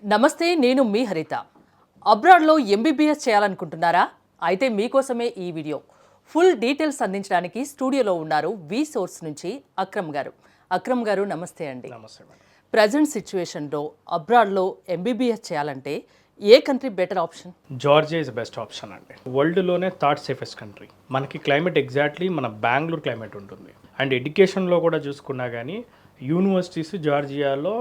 నమస్తే, నేను మీ హరిత. అబ్రాడ్లో ఎంబీబీఎస్ చేయాలనుకుంటున్నారా? అయితే మీకోసమే ఈ వీడియో. ఫుల్ డీటెయిల్స్ అందించడానికి స్టూడియోలో ఉన్నారు వి సోర్స్ నుంచి అక్రమ్ గారు. అక్రమ్ గారు నమస్తే అండి. నమస్తే మేడం. ప్రజెంట్ సిచ్యువేషన్లో అబ్రాడ్లో ఎంబీబీఎస్ చేయాలంటే ఏ country better option? Georgia is best option అండి. వరల్డ్లోనే థర్డ్ సేఫెస్ట్ కంట్రీ. మనకి క్లైమేట్ ఎగ్జాక్ట్లీ మన బెంగళూరు క్లైమేట్ ఉంటుంది. అండ్ ఎడ్యుకేషన్లో కూడా చూసుకున్నా కానీ యూనివర్సిటీస్ జార్జియాలో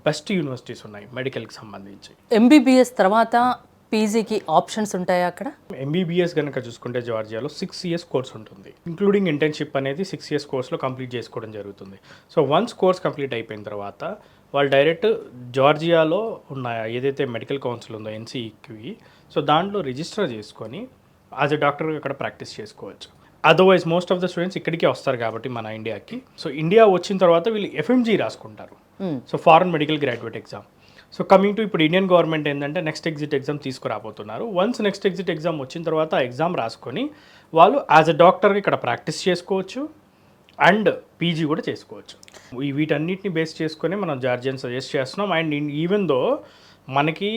బెస్ట్ యూనివర్సిటీస్ ఉన్నాయి మెడికల్కి సంబంధించి. ఎంబీబీఎస్ తర్వాత పీజీకి ఆప్షన్స్ ఉంటాయా అక్కడ? ఎంబీబీఎస్ కనుక చూసుకుంటే జార్జియాలో 6 years కోర్స్ ఉంటుంది, ఇంక్లూడింగ్ ఇంటర్న్షిప్ అనేది 6 years కోర్స్లో కంప్లీట్ చేసుకోవడం జరుగుతుంది. సో వన్స్ కోర్స్ కంప్లీట్ అయిపోయిన తర్వాత వాళ్ళు డైరెక్ట్ జార్జియాలో ఉన్న ఏదైతే మెడికల్ కౌన్సిల్ ఉందో ఎన్సీఈకి, సో దాంట్లో రిజిస్టర్ చేసుకొని యాజ్ ఎ డాక్టర్గా అక్కడ ప్రాక్టీస్ చేసుకోవచ్చు. Otherwise most of the students ఇక్కడికే వస్తారు కాబట్టి మన ఇండియాకి. సో ఇండియా వచ్చిన తర్వాత వీళ్ళు ఎఫ్ఎంజీ రాసుకుంటారు, so foreign medical graduate exam. So coming to ఇప్పుడు ఇండియన్ గవర్నమెంట్ ఏంటంటే నెక్స్ట్ ఎగ్జిట్ ఎగ్జామ్ తీసుకురాబోతున్నారు. వన్స్ నెక్స్ట్ ఎగ్జిట్ ఎగ్జామ్ వచ్చిన తర్వాత ఆ ఎగ్జామ్ రాసుకొని వాళ్ళు యాజ్ ఎ డాక్టర్గా ఇక్కడ ప్రాక్టీస్ చేసుకోవచ్చు అండ్ పీజీ కూడా చేసుకోవచ్చు. వీటన్నిటిని బేస్ చేసుకొని మనం జార్జియన్ సజెస్ట్ చేస్తున్నాం. అండ్ ఈవెన్ దో మనకి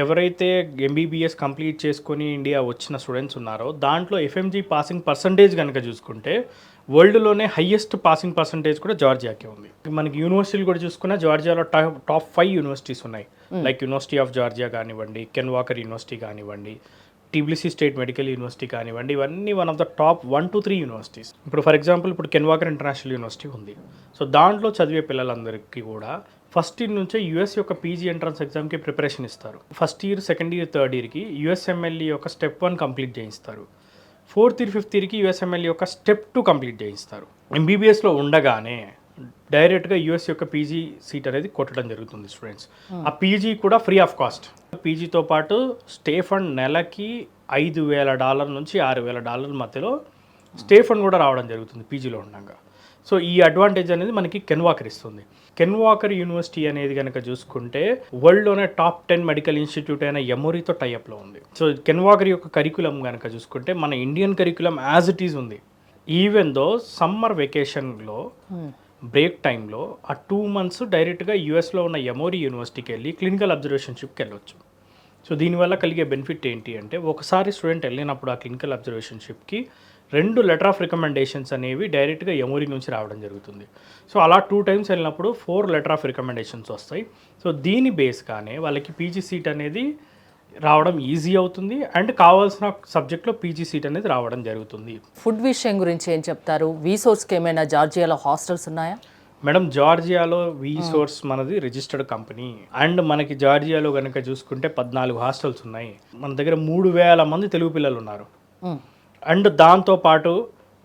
ఎవరైతే ఎంబీబీఎస్ కంప్లీట్ చేసుకొని ఇండియా వచ్చిన స్టూడెంట్స్ ఉన్నారో దాంట్లో ఎఫ్ఎంజీ పాసింగ్ పర్సంటేజ్ కనుక చూసుకుంటే వరల్డ్లోనే హైయెస్ట్ పాసింగ్ పర్సంటేజ్ కూడా జార్జియాకే ఉంది. మనకి యూనివర్సిటీలు కూడా చూసుకున్నా జార్జియాలో టాప్ 5 యూనివర్సిటీస్ ఉన్నాయి. లైక్ యూనివర్సిటీ ఆఫ్ జార్జియా కానివ్వండి, కెన్ వాకర్ యూనివర్సిటీ కానివ్వండి, టిబ్లిసీ స్టేట్ మెడికల్ యూనివర్సిటీ కానివ్వండి, ఇవన్నీ one of the top 1 to 3 universities. ఇప్పుడు ఫర్ ఎగ్జాంపుల్ ఇప్పుడు కెన్ వాకర్ ఇంటర్నేషనల్ యూనివర్సిటీ ఉంది. సో దాంట్లో చదివే పిల్లలందరికీ కూడా ఫస్ట్ ఇయర్ నుంచే యూఎస్ యొక్క పీజీ ఎంట్రన్స్ ఎగ్జామ్కి ప్రిపరేషన్ ఇస్తారు. First year, second year, third ఇయర్కి యూఎస్ఎంఎల్ఈ యొక్క స్టెప్ 1 కంప్లీట్ చేయిస్తారు. ఫోర్త్ ఇయర్, ఫిఫ్త్ ఇయర్కి యూఎస్ఎంఎల్ఈ యొక్క స్టెప్ 2 కంప్లీట్ చేయిస్తారు. ఎంబీబీఎస్లో ఉండగానే డైరెక్ట్గా యూఎస్ యొక్క పీజీ సీట్ అనేది కొట్టడం జరుగుతుంది స్టూడెంట్స్. ఆ పీజీ కూడా ఫ్రీ ఆఫ్ కాస్ట్. పీజీతో పాటు స్టే ఫండ్ నెలకి $5,000 నుంచి $6,000 మధ్యలో స్టే ఫండ్ కూడా రావడం జరుగుతుంది పీజీలో ఉండగా. సో ఈ అడ్వాంటేజ్ అనేది మనకి కెన్ వాకర్ ఇస్తుంది. కెన్ వాకర్ యూనివర్సిటీ అనేది కనుక చూసుకుంటే వరల్డ్లోనే టాప్ 10 మెడికల్ ఇన్స్టిట్యూట్ అయిన ఎమోరీతో టైఅప్లో ఉంది. సో కెన్ వాకర్ యొక్క కరికులం కనుక చూసుకుంటే మన Indian curriculum as it is ఉంది. ఈవెన్ దో సమ్మర్ వెకేషన్లో బ్రేక్ టైంలో ఆ 2 months డైరెక్ట్గా యూఎస్లో ఉన్న ఎమోరీ యూనివర్సిటీకి వెళ్ళి క్లినికల్ అబ్జర్వేషన్షిప్కి వెళ్ళొచ్చు. సో దీనివల్ల కలిగే బెనిఫిట్ ఏంటి అంటే ఒకసారి స్టూడెంట్ వెళ్ళినప్పుడు ఆ క్లినికల్ అబ్జర్వేషన్షిప్కి 2 లెటర్ ఆఫ్ రికమెండేషన్స్ అనేవి డైరెక్ట్గా ఎమోరీ నుంచి రావడం జరుగుతుంది. సో అలా 2 times వెళ్ళినప్పుడు 4 లెటర్ ఆఫ్ రికమెండేషన్స్ వస్తాయి. సో దీని బేస్గానే వాళ్ళకి పీజీ సీట్ అనేది రావడం ఈజీ అవుతుంది అండ్ కావాల్సిన సబ్జెక్ట్లో పీజీ సీట్ అనేది రావడం జరుగుతుంది. ఫుడ్ విషయం గురించి ఏం చెప్తారు? వి సోర్స్కి ఏమైనా జార్జియాలో హాస్టల్స్ ఉన్నాయా? మేడం, జార్జియాలో వి సోర్స్ మనది రిజిస్టర్డ్ కంపెనీ అండ్ మనకి జార్జియాలో కనుక చూసుకుంటే 14 హాస్టల్స్ ఉన్నాయి. మన దగ్గర 3,000 మంది తెలుగు పిల్లలు ఉన్నారు. అండ్ దాంతోపాటు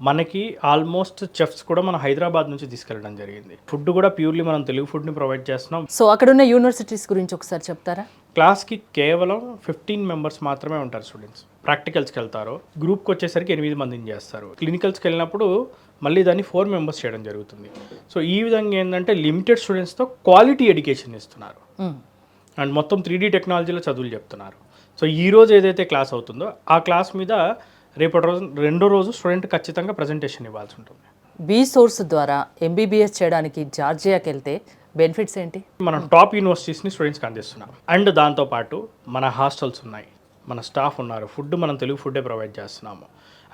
మనకి ఆల్మోస్ట్ చెఫ్స్ కూడా మనం హైదరాబాద్ నుంచి తీసుకెళ్ళడం జరిగింది. ఫుడ్ కూడా ప్యూర్లీ మనం తెలుగు ఫుడ్ని ప్రొవైడ్ చేస్తున్నాం. సో అక్కడ ఉన్న యూనివర్సిటీస్ గురించి ఒకసారి చెప్తారా? క్లాస్కి కేవలం 15 members మాత్రమే ఉంటారు స్టూడెంట్స్. ప్రాక్టికల్స్కి వెళ్తారు, గ్రూప్కి వచ్చేసరికి 8 మందిని చేస్తారు. క్లినికల్స్కి వెళ్ళినప్పుడు మళ్ళీ దాన్ని 4 members చేయడం జరుగుతుంది. సో ఈ విధంగా ఏంటంటే లిమిటెడ్ స్టూడెంట్స్తో క్వాలిటీ ఎడ్యుకేషన్ ఇస్తున్నారు అండ్ మొత్తం 3D టెక్నాలజీలో చదువులు చెప్తున్నారు. సో ఈ రోజు ఏదైతే క్లాస్ అవుతుందో ఆ క్లాస్ మీద రేపటి రోజు రెండో రోజు స్టూడెంట్ ఖచ్చితంగా ప్రజెంటేషన్ ఇవ్వాల్సి ఉంటుంది. బి సోర్స్ ద్వారా ఎంబీబీఎస్ చేయడానికి జార్జియాకి వెళ్తే బెనిఫిట్స్ ఏంటి? మనం టాప్ యూనివర్సిటీస్ని స్టూడెంట్స్కి అందిస్తున్నాం అండ్ దాంతోపాటు మన హాస్టల్స్ ఉన్నాయి, మన స్టాఫ్ ఉన్నారు, ఫుడ్ మనం తెలుగు ఫుడ్డే ప్రొవైడ్ చేస్తున్నాము.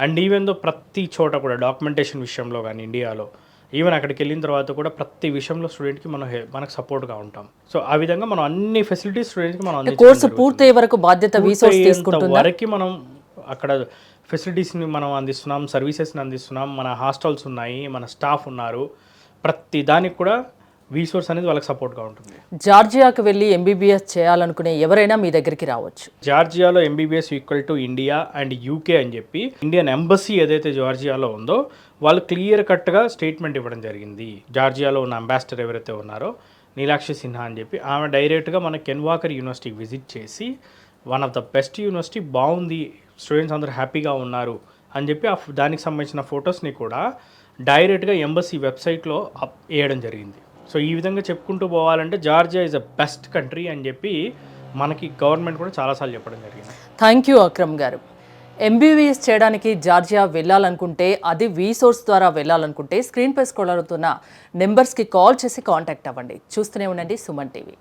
అండ్ ఈవెన్ దో ప్రతి చోట కూడా డాక్యుమెంటేషన్ విషయంలో కానీ ఇండియాలో ఈవెన్ అక్కడికి వెళ్ళిన తర్వాత కూడా ప్రతి విషయంలో స్టూడెంట్కి మనకు సపోర్ట్గా ఉంటాం. సో ఆ విధంగా మనం అన్ని ఫెసిలిటీస్ స్టూడెంట్కి మనం కోర్సు పూర్తయ్యే వరకు బాధ్యత వి సోర్స్ తీసుకుంటుంది. వరకు మనం అక్కడ ఫెసిలిటీస్ని మనం అందిస్తున్నాం, సర్వీసెస్ని అందిస్తున్నాం, మన హాస్టల్స్ ఉన్నాయి, మన స్టాఫ్ ఉన్నారు, ప్రతి దానికి కూడా వి సోర్స్ అనేది వాళ్ళకి సపోర్ట్గా ఉంటుంది. జార్జియాకి వెళ్ళి ఎంబీబీఎస్ చేయాలనుకునే ఎవరైనా మీ దగ్గరికి రావచ్చు. జార్జియాలో MBBS equal to India and UK అని చెప్పి ఇండియన్ ఎంబసీ ఏదైతే జార్జియాలో ఉందో వాళ్ళు క్లియర్ కట్గా స్టేట్మెంట్ ఇవ్వడం జరిగింది. జార్జియాలో ఉన్న అంబాసిడర్ ఎవరైతే ఉన్నారో నీలాక్షి సిన్హా అని చెప్పి ఆమె డైరెక్ట్గా మన కెన్ వాకర్ యూనివర్సిటీకి విజిట్ చేసి one of the best university, బాగుంది, స్టూడెంట్స్ అందరూ హ్యాపీగా ఉన్నారు అని చెప్పి దానికి సంబంధించిన ఫొటోస్ని కూడా డైరెక్ట్గా ఎంబసీ వెబ్సైట్లో వేయడం జరిగింది. సో ఈ విధంగా చెప్పుకుంటూ పోవాలంటే Georgia is a best country అని చెప్పి మనకి గవర్నమెంట్ కూడా చాలాసార్లు చెప్పడం జరిగింది. థ్యాంక్ యూ అక్రమ్ గారు. ఎంబీబీఎస్ చేయడానికి జార్జియా వెళ్ళాలనుకుంటే, అది వి సోర్స్ ద్వారా వెళ్ళాలనుకుంటే స్క్రీన్ పై స్క్రోల్ అవుతున్న నెంబర్స్కి కాల్ చేసి కాంటాక్ట్ అవ్వండి. చూస్తూనే ఉండండి సుమన్ టీవీ.